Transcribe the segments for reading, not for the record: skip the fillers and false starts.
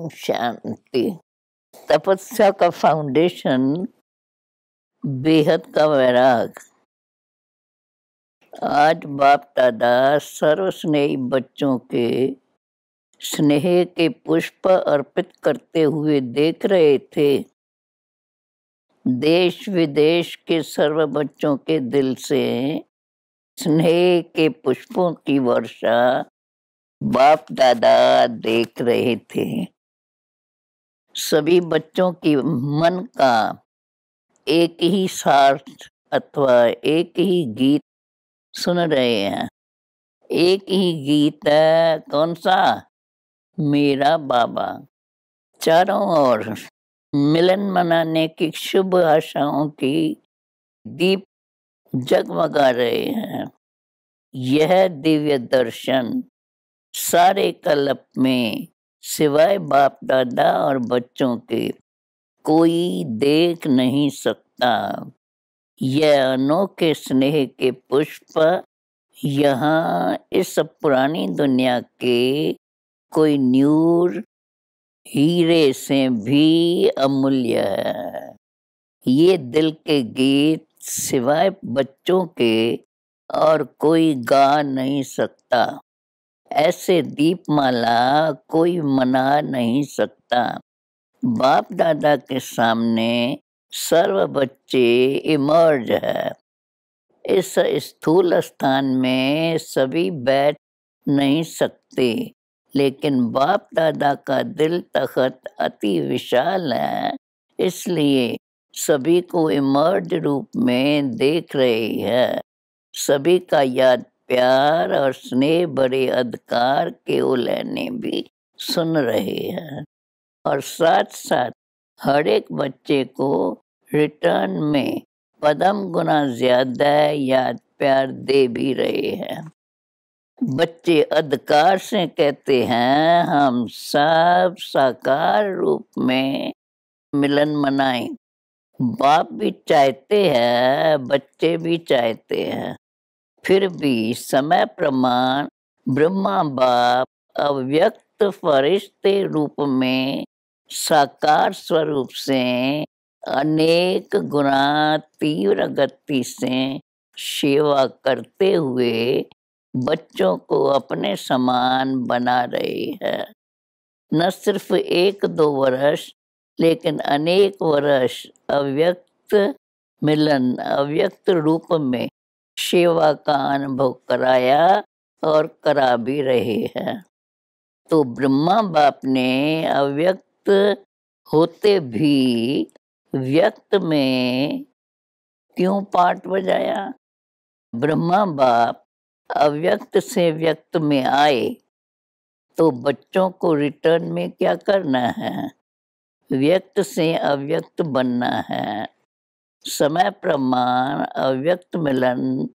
शांति। तपस्या का फाउंडेशन बेहद का वैराग। आज बाप दादा सर्वस्नेही बच्चों के स्नेह के पुष्प अर्पित करते हुए देख रहे थे। देश विदेश के सर्व बच्चों के दिल से स्नेह के पुष्पों की वर्षा बाप दादा देख रहे थे। सभी बच्चों की मन का एक ही सार अथवा एक ही गीत सुन रहे हैं। एक ही गीत है, कौन सा? मेरा बाबा। चारों ओर मिलन मनाने की शुभ आशाओं की दीप जगमगा रहे हैं। यह दिव्य दर्शन सारे कल्प में सिवाय बाप दादा और बच्चों के कोई देख नहीं सकता। यह अनोखे स्नेह के पुष्प यहाँ इस पुरानी दुनिया के कोई न्यूर हीरे से भी अमूल्य है। ये दिल के गीत सिवाय बच्चों के और कोई गा नहीं सकता। ऐसे दीपमाला कोई मना नहीं सकता। बाप दादा के सामने सर्व बच्चे इमर्ज है। इस स्थूल स्थान में सभी बैठ नहीं सकते, लेकिन बाप दादा का दिल तख्त अति विशाल है, इसलिए सभी को इमर्ज रूप में देख रही है। सभी का याद प्यार और स्नेह भरे अधिकार के उलहने भी सुन रहे हैं और साथ साथ हर एक बच्चे को रिटर्न में पदम गुना ज्यादा याद प्यार दे भी रहे हैं। बच्चे अधिकार से कहते हैं, हम सब साकार रूप में मिलन मनाएं। बाप भी चाहते हैं, बच्चे भी चाहते हैं। फिर भी समय प्रमाण ब्रह्मा बाप अव्यक्त फरिश्ते रूप में साकार स्वरूप से अनेक गुना तीव्र गति से सेवा करते हुए बच्चों को अपने समान बना रहे हैं। न सिर्फ 1-2 वर्ष, लेकिन अनेक वर्ष अव्यक्त मिलन अव्यक्त रूप में सेवा का अनुभव कराया और करा भी रहे हैं। तो ब्रह्मा बाप ने अव्यक्त होते भी व्यक्त में क्यों पार्ट बजाया? ब्रह्मा बाप अव्यक्त से व्यक्त में आए तो बच्चों को रिटर्न में क्या करना है? व्यक्त से अव्यक्त बनना है। समय प्रमाण अव्यक्त मिलन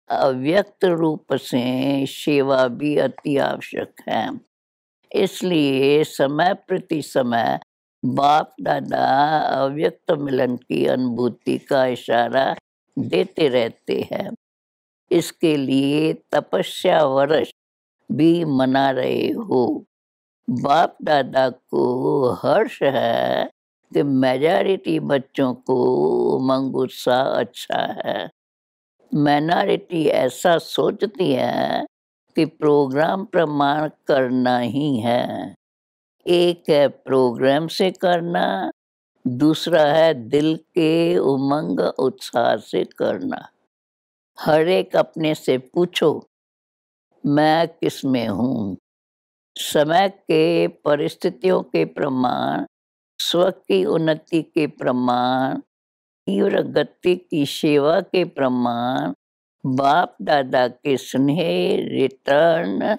अव्यक्त रूप से सेवा भी अति आवश्यक है। इसलिए समय प्रति समय बाप दादा अव्यक्त मिलन की अनुभूति का इशारा देते रहते हैं। इसके लिए तपस्या वर्ष भी मना रहे हो। बाप दादा को हर्ष है कि मेजॉरिटी बच्चों को उमंग उत्साह अच्छा है। माइनॉरिटी ऐसा सोचती है कि प्रोग्राम प्रमाण करना ही है। एक है प्रोग्राम से करना, दूसरा है दिल के उमंग उत्साह से करना। हर एक अपने से पूछो, मैं किस में हूँ? समय के परिस्थितियों के प्रमाण, स्व की उन्नति के प्रमाण, तीव्र गति की सेवा के प्रमाण, बाप दादा के स्नेह रिटर्न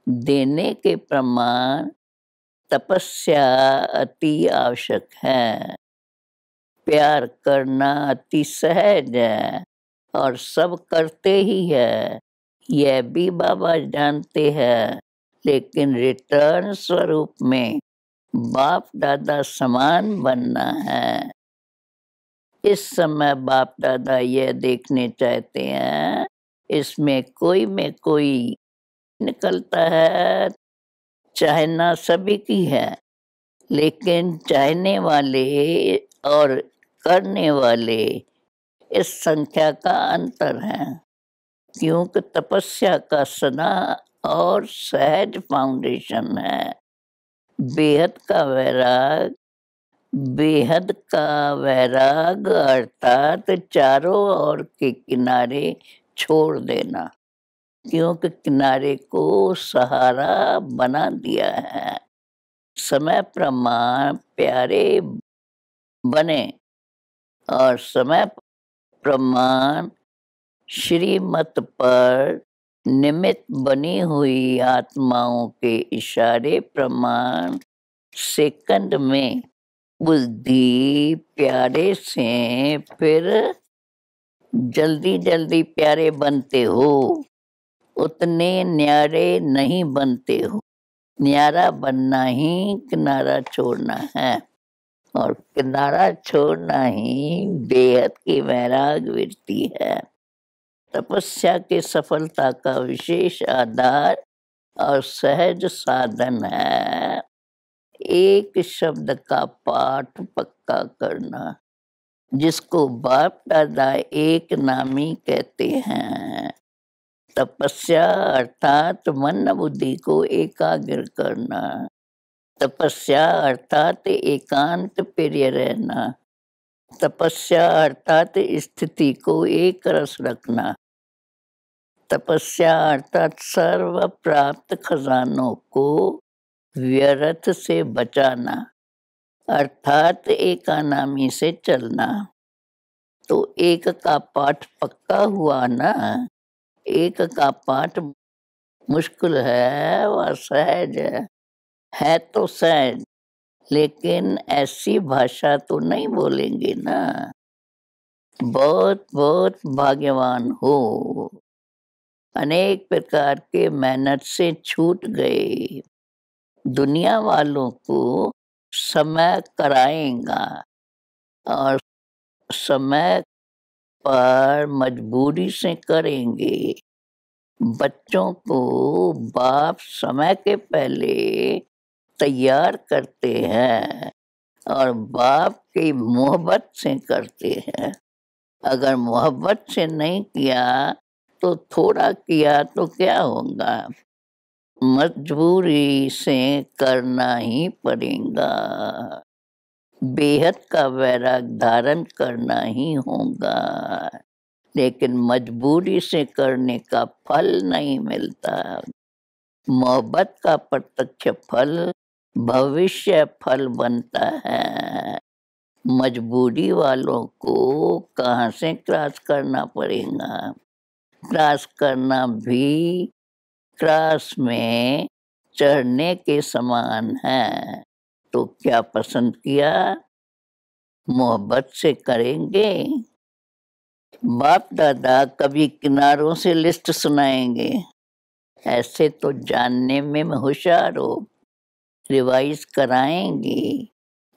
देने के प्रमाण, तपस्या अति आवश्यक है। प्यार करना अति सहज है और सब करते ही है, यह भी बाबा जानते हैं, लेकिन रिटर्न स्वरूप में बाप दादा समान बनना है। इस समय बाप दादा यह देखने चाहते हैं, इसमें कोई में कोई निकलता है, चाहे ना सभी की है, लेकिन चाहने वाले और करने वाले इस संख्या का अंतर है, क्योंकि तपस्या का सदा और सहज फाउंडेशन है। बेहद का वैराग बेहद का वैराग अर्थात चारों ओर के किनारे छोड़ देना, क्योंकि किनारे को सहारा बना दिया है। समय प्रमाण प्यारे बने और समय प्रमाण श्रीमत पर निमित्त बनी हुई आत्माओं के इशारे प्रमाण सेकंड में बुद्धि प्यारे से फिर जल्दी जल्दी प्यारे बनते हो, उतने न्यारे नहीं बनते हो। न्यारा बनना ही किनारा छोड़ना है, और किनारा छोड़ना ही बेहद की वैराग वृत्ति है। तपस्या के सफलता का विशेष आधार और सहज साधन है एक शब्द का पाठ पक्का करना, जिसको बाप दादा एक नामी कहते हैं। तपस्या अर्थात मन बुद्धि को एकाग्र करना। तपस्या अर्थात एकांत प्रिय रहना। तपस्या अर्थात स्थिति को एक रस रखना। तपस्या अर्थात सर्व प्राप्त खजानों को व्यर्थ से बचाना, अर्थात एकानामी से चलना। तो एक का पाठ पक्का हुआ ना। एक का पाठ मुश्किल है व सहज है तो सहज, लेकिन ऐसी भाषा तो नहीं बोलेंगे ना। बहुत बहुत भाग्यवान हो। अनेक प्रकार के मेहनत से छूट गए। दुनिया वालों को समय कराएगा और समय पर मजबूरी से करेंगे। बच्चों को बाप समय के पहले तैयार करते हैं और बाप की मोहब्बत से करते हैं। अगर मोहब्बत से नहीं किया तो थोड़ा किया तो क्या होगा, मजबूरी से करना ही पड़ेगा। बेहद का वैराग धारण करना ही होगा, लेकिन मजबूरी से करने का फल नहीं मिलता। मोहब्बत का प्रत्यक्ष फल भविष्य फल बनता है। मजबूरी वालों को कहाँ से क्रॉस करना पड़ेगा। क्रॉस करना भी क्रॉस में चढ़ने के समान है। तो क्या पसंद किया, मोहब्बत से करेंगे। बाप दादा कभी किनारों से लिस्ट सुनाएंगे, ऐसे तो जानने में होशियार हो, रिवाइज कराएंगे।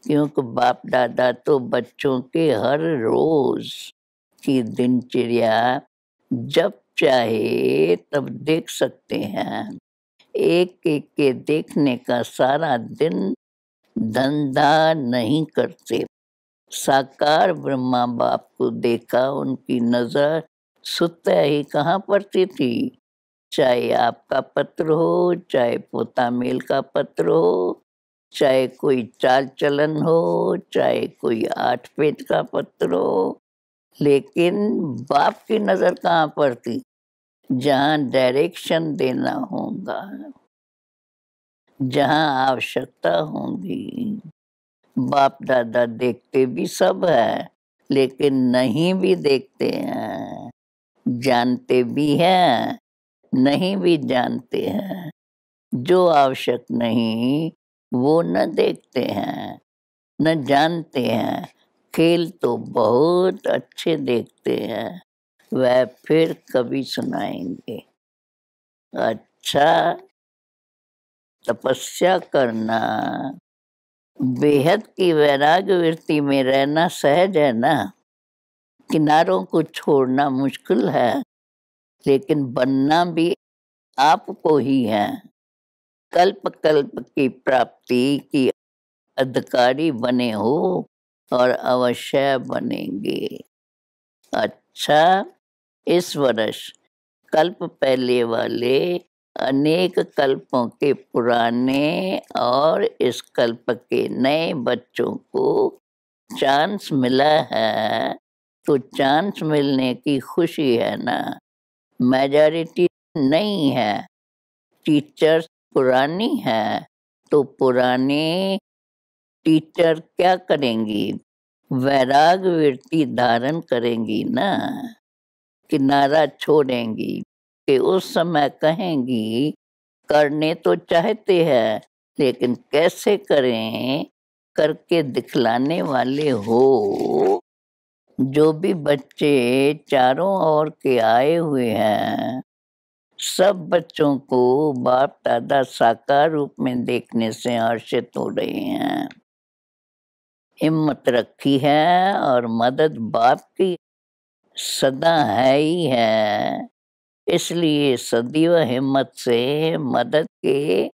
क्योंकि बाप दादा तो बच्चों के हर रोज की दिनचर्या जब चाहे तब देख सकते हैं। एक एक के देखने का सारा दिन धंधा नहीं करते। साकार ब्रह्मा बाप को देखा, उनकी नजर सुतः ही कहाँ पड़ती थी। चाहे आपका पत्र हो, चाहे पोता मेल का पत्र हो, चाहे कोई चाल चलन हो, चाहे कोई 8 पेज का पत्र हो, लेकिन बाप की नजर कहाँ पड़ती, जहाँ डायरेक्शन देना होगा, जहाँ आवश्यकता होगी। बाप दादा देखते भी सब है, लेकिन नहीं भी देखते हैं। जानते भी हैं, नहीं भी जानते हैं। जो आवश्यक नहीं वो न देखते हैं, न जानते हैं। खेल तो बहुत अच्छे देखते हैं, वह फिर कभी सुनाएंगे। अच्छा, तपस्या करना, बेहद की वैराग्य वृत्ति में रहना सहज है ना। किनारों को छोड़ना मुश्किल है, लेकिन बनना भी आपको ही है। कल्प कल्प की प्राप्ति की अधिकारी बने हो और अवश्य बनेंगे। अच्छा, इस वर्ष कल्प पहले वाले अनेक कल्पों के पुराने और इस कल्प के नए बच्चों को चांस मिला है, तो चांस मिलने की खुशी है ना। मेजॉरिटी नहीं है, टीचर्स पुरानी है, तो पुरानी टीचर क्या करेंगी? वैराग वृत्ति धारण करेंगी ना, किनारा छोड़ेंगी कि उस समय कहेंगी करने तो चाहते हैं लेकिन कैसे करें, करके दिखलाने वाले हो। जो भी बच्चे चारों ओर के आए हुए हैं, सब बच्चों को बाप दादा साकार रूप में देखने से हर्षित हो रहे हैं। हिम्मत रखी है और मदद बाप की सदा है ही है, इसलिए सदैव हिम्मत से मदद के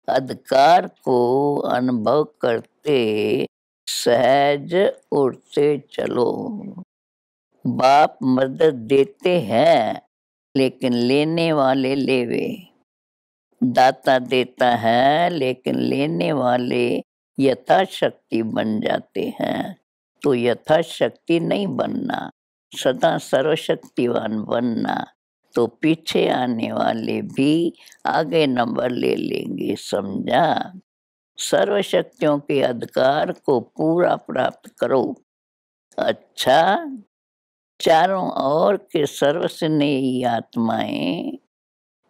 अधिकार को अनुभव करते सहज उड़ते चलो। बाप मदद देते हैं लेकिन लेने वाले लेवे, दाता देता है लेकिन लेने वाले यथाशक्ति बन जाते हैं। तो यथाशक्ति नहीं बनना, सदा सर्वशक्तिवान बनना, तो पीछे आने वाले भी आगे नंबर ले लेंगे, समझा। सर्वशक्तियों के अधिकार को पूरा प्राप्त करो। अच्छा, चारों ओर के सर्वस्नेही आत्माएं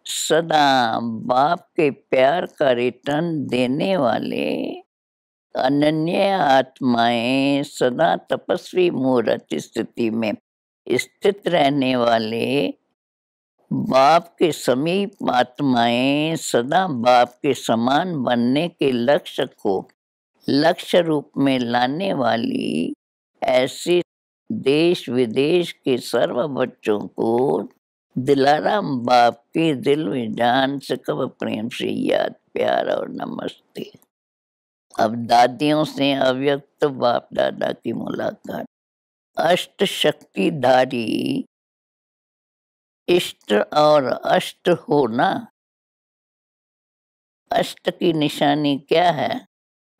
सदा बाप के प्यार का रिटर्न देने वाले अनन्य आत्माएं सदा तपस्वी मूर्त स्थिति में स्थित रहने वाले बाप के समीप आत्माएं सदा बाप के समान बनने के लक्ष्य को लक्ष्य रूप में लाने वाली ऐसी देश विदेश के सर्व बच्चों को दिलाराम बाप के दिल में जान से कब प्रेम से याद प्यार और नमस्ते। अब दादियों से अव्यक्त बाप दादा की मुलाकात। अष्ट शक्तिधारी इष्ट और अष्ट हो ना। अष्ट की निशानी क्या है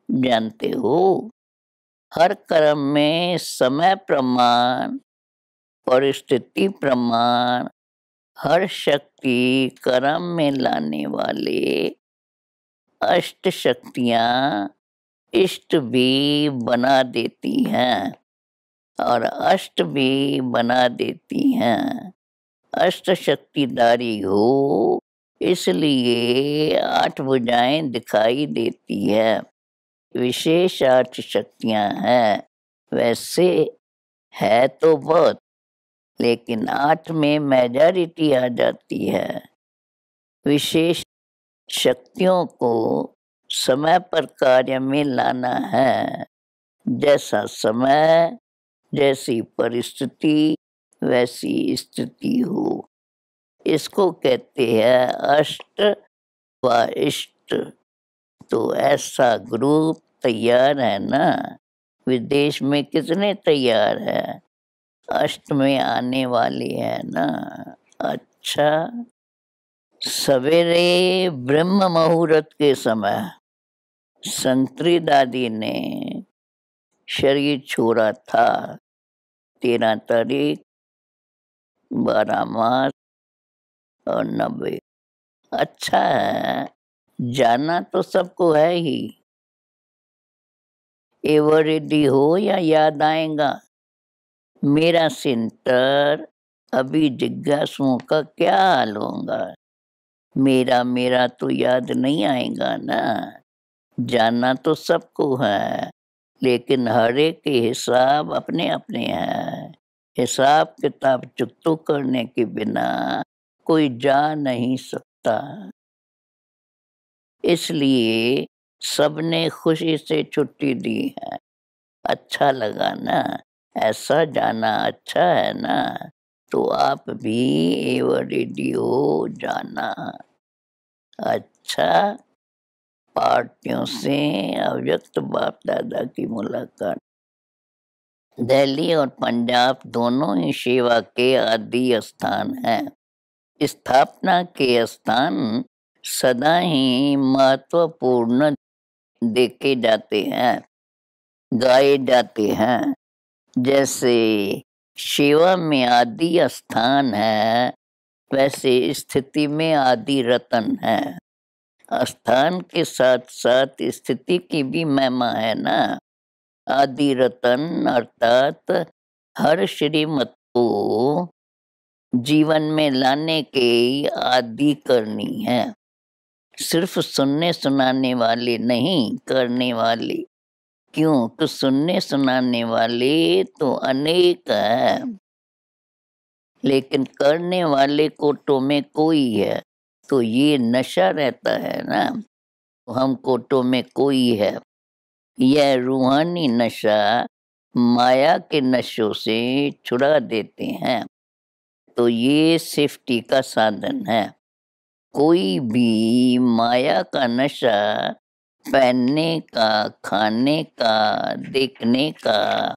जानते हो? हर कर्म में समय प्रमाण, परिस्थिति प्रमाण, हर शक्ति कर्म में लाने वाले अष्ट शक्तियाँ इष्ट भी बना देती हैं और अष्ट भी बना देती हैं। अष्ट शक्तिधारी हो इसलिए आठ भुजाएं दिखाई देती है, विशेष आठ शक्तियां हैं। वैसे है तो बहुत, लेकिन आठ में मेजॉरिटी आ जाती है। विशेष शक्तियों को समय पर कार्य में लाना है। जैसा समय, जैसी परिस्थिति, वैसी स्थिति हो, इसको कहते हैं अष्ट व इष्ट। तो ऐसा ग्रुप तैयार है ना। विदेश में कितने तैयार है? अष्ट में आने वाली है ना। अच्छा, सवेरे ब्रह्म मुहूर्त के समय संतरी दादी ने शरीर छोड़ा था। 13 तारीख 12 मार्च और 90। अच्छा है, जाना तो सबको है ही। एवरेडी हो या याद आएगा? मेरा सेंटर अभी जिज्ञासुओं का क्या हाल होगा? मेरा मेरा तो याद नहीं आएगा ना। जाना तो सबको है, लेकिन हर एक के हिसाब अपने अपने हैं। हिसाब किताब चुकतो करने के बिना कोई जा नहीं सकता। इसलिए सबने खुशी से छुट्टी दी है। अच्छा लगा ना? ऐसा जाना अच्छा है ना? तो आप भी एवर रेडी हो जाना। अच्छा, पार्टियों से अव्यक्त बाप दादा की मुलाकात। दिल्ली और पंजाब दोनों ही सेवा के आदि स्थान हैं। स्थापना के स्थान सदा ही महत्वपूर्ण देखे जाते हैं, गाए जाते हैं। जैसे सेवा में आदि स्थान है, वैसे स्थिति में आदि रतन है। स्थान के साथ साथ स्थिति की भी महिमा है ना। आदि रतन अर्थात हर श्रीमत को जीवन में लाने के आदि करनी है। सिर्फ सुनने सुनाने वाले नहीं, करने वाले। क्यों? तो सुनने सुनाने वाले तो अनेक हैं, लेकिन करने वाले कोटों में कोई है। तो ये नशा रहता है ना, हम कोटों में कोई है। यह रूहानी नशा माया के नशों से छुड़ा देते हैं। तो ये सेफ्टी का साधन है। कोई भी माया का नशा पहनने का, खाने का, देखने का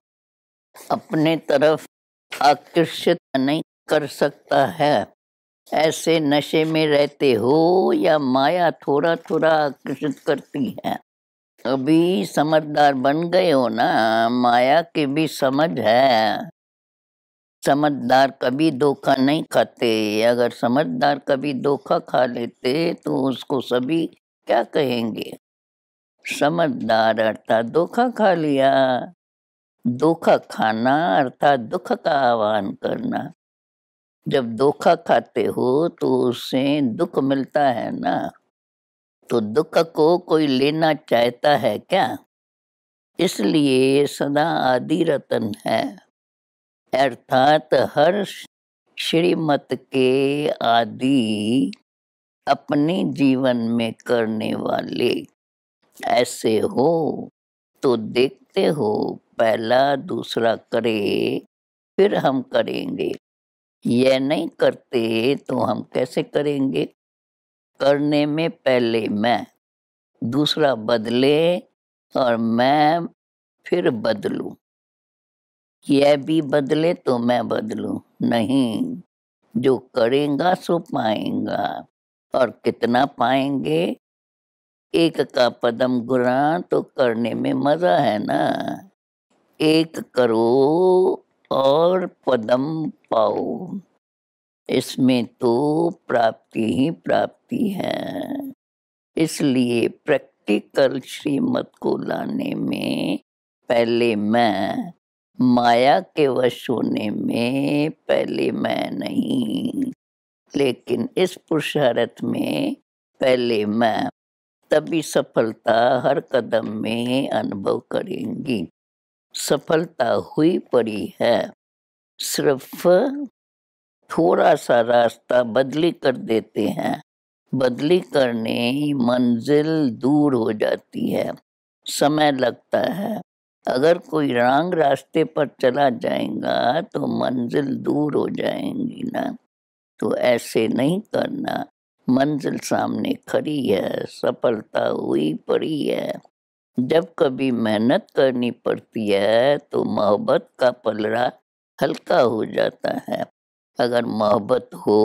अपने तरफ आकर्षित नहीं कर सकता है। ऐसे नशे में रहते हो या माया थोड़ा थोड़ा आकर्षित करती है। अभी समझदार बन गए हो ना, माया की भी समझ है। समझदार कभी धोखा नहीं खाते। अगर समझदार कभी धोखा खा लेते तो उसको सभी क्या कहेंगे? समझदार अर्थात धोखा खा लिया। धोखा खाना अर्थात दुख का आह्वान करना। जब धोखा खाते हो तो उससे दुख मिलता है ना। तो दुख को कोई लेना चाहता है क्या? इसलिए सदा आदि रतन है, अर्थात हर श्रीमत के आदि अपने जीवन में करने वाले। ऐसे हो तो देखते हो, पहला दूसरा करे फिर हम करेंगे। यह नहीं करते तो हम कैसे करेंगे? करने में पहले मैं, दूसरा बदले और मैं फिर बदलूं। यह भी बदले तो मैं बदलूं नहीं। जो करेगा सो पाएगा। और कितना पाएंगे? एक का पदम गुना तो करने में मजा है ना। एक करो और पदम पाओ, इसमें तो प्राप्ति ही प्राप्ति है। इसलिए प्रैक्टिकल श्रीमत को लाने में पहले मैं, माया के वश होने में पहले मैं नहीं, लेकिन इस पुरुषार्थ में पहले मैं। तभी सफलता हर कदम में अनुभव करेंगी। सफलता हुई पड़ी है, सिर्फ थोड़ा सा रास्ता बदली कर देते हैं। बदली करने ही मंजिल दूर हो जाती है, समय लगता है। अगर कोई रॉन्ग रास्ते पर चला जाएगा तो मंजिल दूर हो जाएंगी ना। तो ऐसे नहीं करना। मंजिल सामने खड़ी है, सफलता हुई पड़ी है। जब कभी मेहनत करनी पड़ती है तो मोहब्बत का पलड़ा हल्का हो जाता है। अगर मोहब्बत हो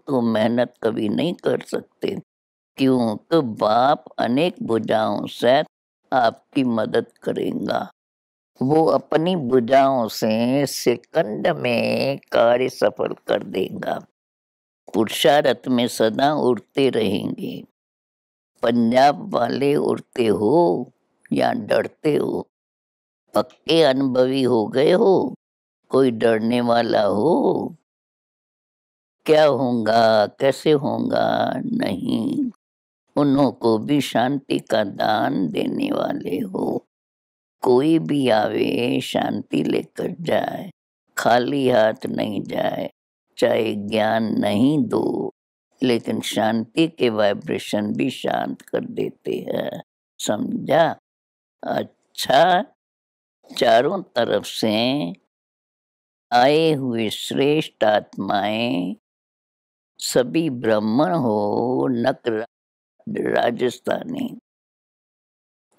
तो मेहनत कभी नहीं कर सकते। क्यों? तो बाप अनेक भुजाओं से आपकी मदद करेगा। वो अपनी भुजाओं से सेकंड में कार्य सफल कर देगा। पुरुषार्थ में सदा उड़ते रहेंगे। पंजाब वाले उड़ते हो या डरते हो? पक्के अनुभवी हो गए हो? कोई डरने वाला हो? क्या होगा, कैसे होगा? नहीं। उन्हों को भी शांति का दान देने वाले हो। कोई भी आवे शांति लेकर जाए, खाली हाथ नहीं जाए। चाहे ज्ञान नहीं दो, लेकिन शांति के वाइब्रेशन भी शांत कर देते हैं। समझा? अच्छा, चारों तरफ से आए हुए श्रेष्ठ आत्माएं, सभी ब्राह्मण हो नक राजस्थानी,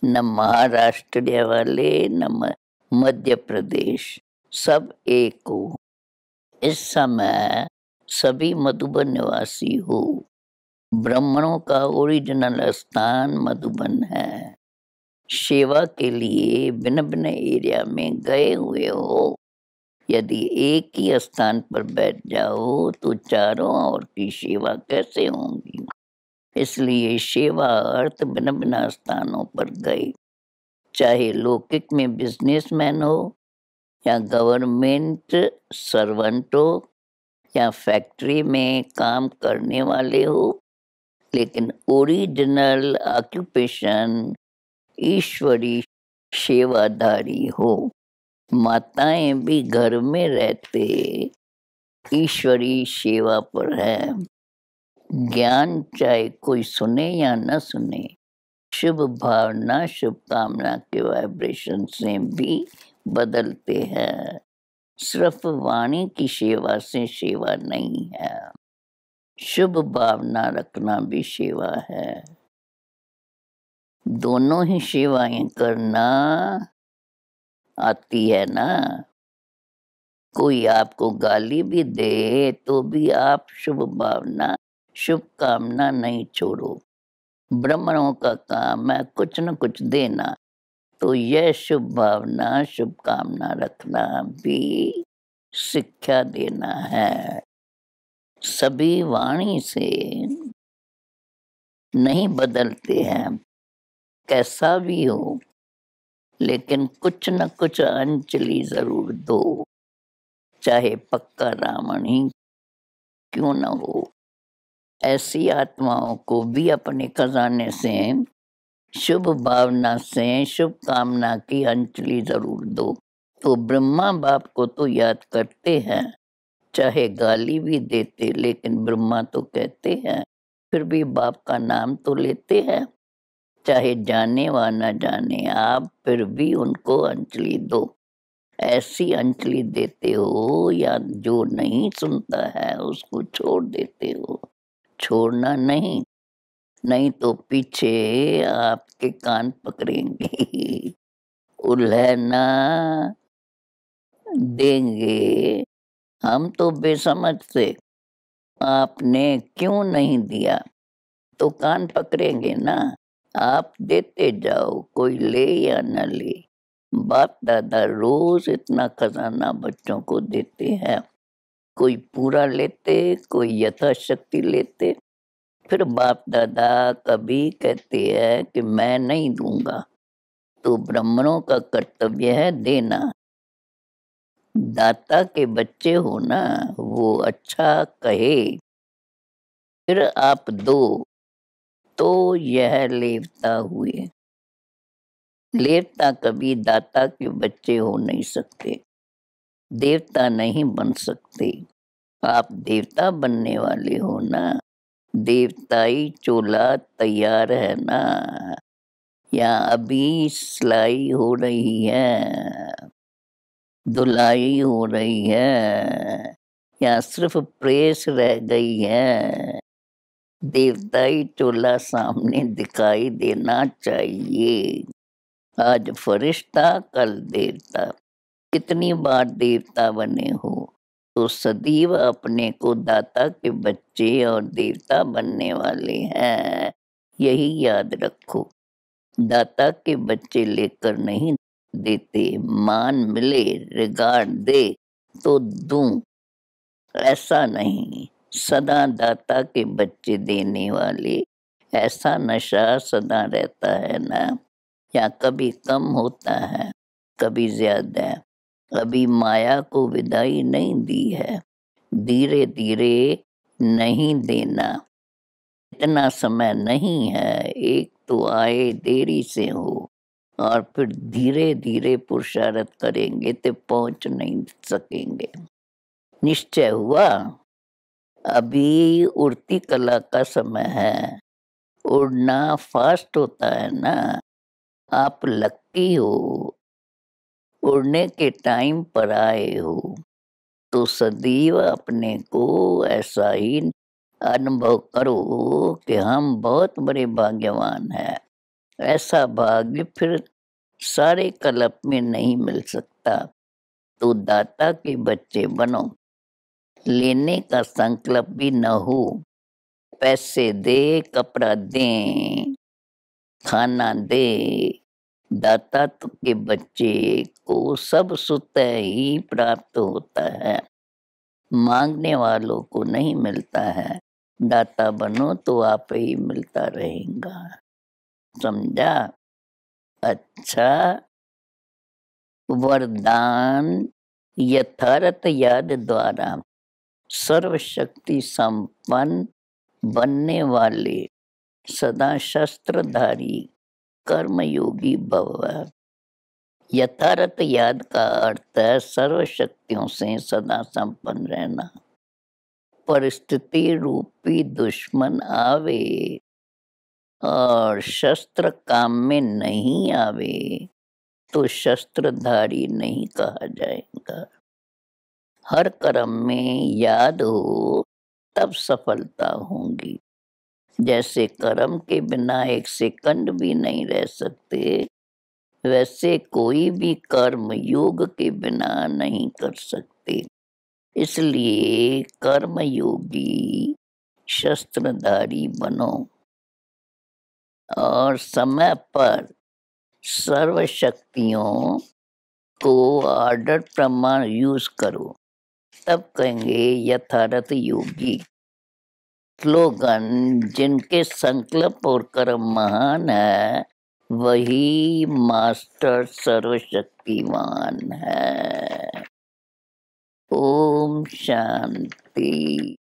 न महाराष्ट्र वाले न मध्य प्रदेश, सब एक हो। इस समय सभी मधुबन निवासी हो। ब्राह्मणों का ओरिजिनल स्थान मधुबन है। सेवा के लिए भिन्न भिन्न एरिया में गए हुए हो। यदि एक ही स्थान पर बैठ जाओ तो चारों ओर की सेवा कैसे होंगी। इसलिए सेवा अर्थ भिन्न भिन्न स्थानों पर गए। चाहे लौकिक में बिजनेसमैन हो या गवर्नमेंट सर्वेंट हो या फैक्ट्री में काम करने वाले हो, लेकिन ओरिजिनल ऑक्यूपेशन ईश्वरी सेवाधारी हो। माताएं भी घर में रहते ईश्वरी सेवा पर है। ज्ञान चाहे कोई सुने या न सुने, शुभ भावना शुभकामना के वाइब्रेशन से भी बदलते हैं। सिर्फ वाणी की सेवा से सेवा नहीं है, शुभ भावना रखना भी सेवा है। दोनों ही सेवाएं करना आती है ना। कोई आपको गाली भी दे तो भी आप शुभ भावना शुभकामना नहीं छोड़ो। ब्राह्मणों का काम है कुछ न कुछ देना, तो यह शुभ भावना शुभकामना रखना भी शिक्षा देना है। सभी वाणी से नहीं बदलते हैं, कैसा भी हो, लेकिन कुछ न कुछ अंजलि जरूर दो, चाहे पक्का रावण ही क्यों न हो। ऐसी आत्माओं को भी अपने खजाने से शुभ भावना से शुभकामना की अंजलि जरूर दो। तो ब्रह्मा बाप को तो याद करते हैं, चाहे गाली भी देते, लेकिन ब्रह्मा तो कहते हैं, फिर भी बाप का नाम तो लेते हैं। चाहे जाने व न जाने, आप फिर भी उनको अंजलि दो। ऐसी अंजलि देते हो या जो नहीं सुनता है उसको छोड़ देते हो। छोड़ना नहीं, नहीं तो पीछे आपके कान पकड़ेंगे, उल्हना देंगे। हम तो बेसमझ थे, आपने क्यों नहीं दिया, तो कान पकड़ेंगे ना। आप देते जाओ, कोई ले या न ले। बाप दादा रोज इतना खजाना बच्चों को देते हैं। कोई पूरा लेते, कोई यथाशक्ति लेते। फिर बाप दादा कभी कहते हैं कि मैं नहीं दूंगा, तो ब्राह्मणों का कर्तव्य है देना। दाता के बच्चे हो ना, वो अच्छा कहे फिर आप दो, तो यह लेवता हुए। लेवता कभी दाता के बच्चे हो नहीं सकते, देवता नहीं बन सकते। आप देवता बनने वाले हो ना, देवताई चोला तैयार है ना, या अभी सिलाई हो रही है, धुलाई हो रही है, या सिर्फ प्रेस रह गई है। देवताई चोला सामने दिखाई देना चाहिए। आज फरिश्ता कल देवता, कितनी बार देवता बने हो, तो सदैव अपने को दाता के बच्चे और देवता बनने वाले हैं, यही याद रखो। दाता के बच्चे लेकर नहीं देते, मान मिले रिगार्ड दे तो दूं, ऐसा नहीं। सदा दाता के बच्चे देने वाले, ऐसा नशा सदा रहता है ना, या कभी कम होता है कभी ज्यादा। अभी माया को विदाई नहीं दी है, धीरे धीरे नहीं देना। इतना समय नहीं है, एक तो आए देरी से हो, और फिर धीरे धीरे पुरुषार्थ करेंगे तो पहुंच नहीं सकेंगे। निश्चय हुआ, अभी उड़ती कला का समय है, उड़ना फास्ट होता है ना। आप लक्की हो, उड़ने के टाइम पर आए हो, तो सदैव अपने को ऐसा ही अनुभव करो कि हम बहुत बड़े भाग्यवान हैं। ऐसा भाग्य फिर सारे कल्प में नहीं मिल सकता। तो दाता के बच्चे बनो, लेने का संकल्प भी न हो। पैसे दे, कपड़ा दे, खाना दे, दाता के बच्चे को सब स्वतः ही प्राप्त होता है, मांगने वालों को नहीं मिलता है। दाता बनो तो आप ही मिलता रहेगा। समझा? अच्छा, वरदान यथार्थ याद द्वारा सर्वशक्ति संपन्न बनने वाले सदा शस्त्रधारी कर्मयोगी भव। यथार्थ याद का अर्थ है सर्व शक्तियों से सदा संपन्न रहना। परिस्थिति रूपी दुश्मन आवे और शस्त्र काम में नहीं आवे तो शस्त्रधारी नहीं कहा जाएगा। हर कर्म में याद हो तब सफलता होगी। जैसे कर्म के बिना एक सेकंड भी नहीं रह सकते, वैसे कोई भी कर्म योग के बिना नहीं कर सकते। इसलिए कर्म योगी शस्त्रधारी बनो और समय पर सर्व शक्तियों को ऑर्डर प्रमाण यूज करो, तब कहेंगे यथार्थ योगी। स्लोगन, जिनके संकल्प और कर्म महान है वही मास्टर सर्वशक्तिमान है। ओम शांति।